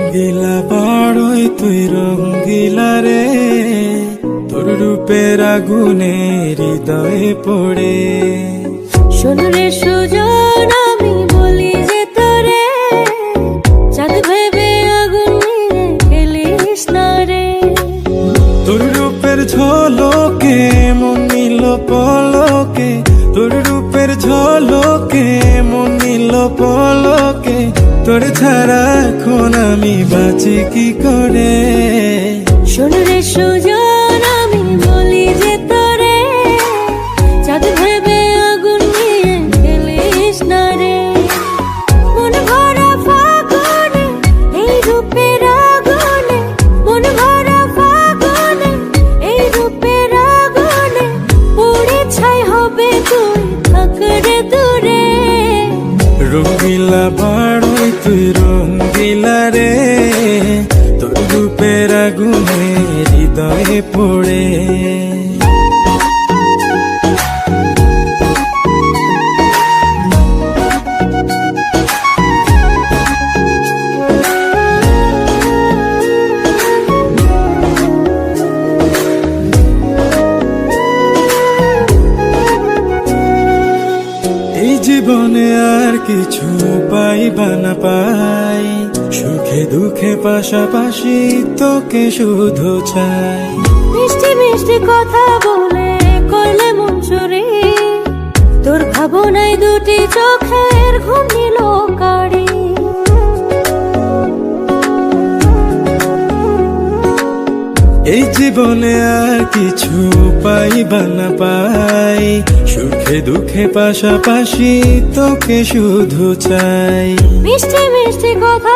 রঙ্গিলা বাড়ই তুই রঙ্গিলা রে, তোর রূপের আগুনে হৃদয়ে পড়ে। শোন রে সুজন, আমি বলি যে তোরে, চাঁদ ভেবে আগুন নিয়ে খেলিস না রে। তোর রূপের ঝলকে মন নিল পলকে, তোর রূপের ঝলকে মন নিল পলকে, তোর ছাড়া এখন আমি বাঁচি কি করে। শোন রে সুজন, আমি বলি যে তোরে, চাঁদ ভেবে আগুন নিয়ে খেলিস না রে। মন ভরা ফাগুনে এই রূপের আগুনে, মন ভরা ফাগুনে এই রূপের আগুনে, পুড়ে ছাই হবে তুই থাক রে দূরে। রঙ্গিলা বাড়ই তুই রঙ্গিলা রে, তোর রূপের আগুনে হৃদয়ে পড়ে। এই জীবনে আর কিছু পাইবা না পাই, সুখে দুঃখে পাশাপাশি তোকে শুধু চাই। মিষ্টি মিষ্টি কথা বলে করলে মন চুরি, তোর ভাবনায় দুটি চোখের ঘুম নিল কারি। এই জীবনে আর কিছু পাইবা না পাই, সুখে দুঃখে পাশাপাশি তোকে শুধু চাই। মিষ্টি মিষ্টি কথা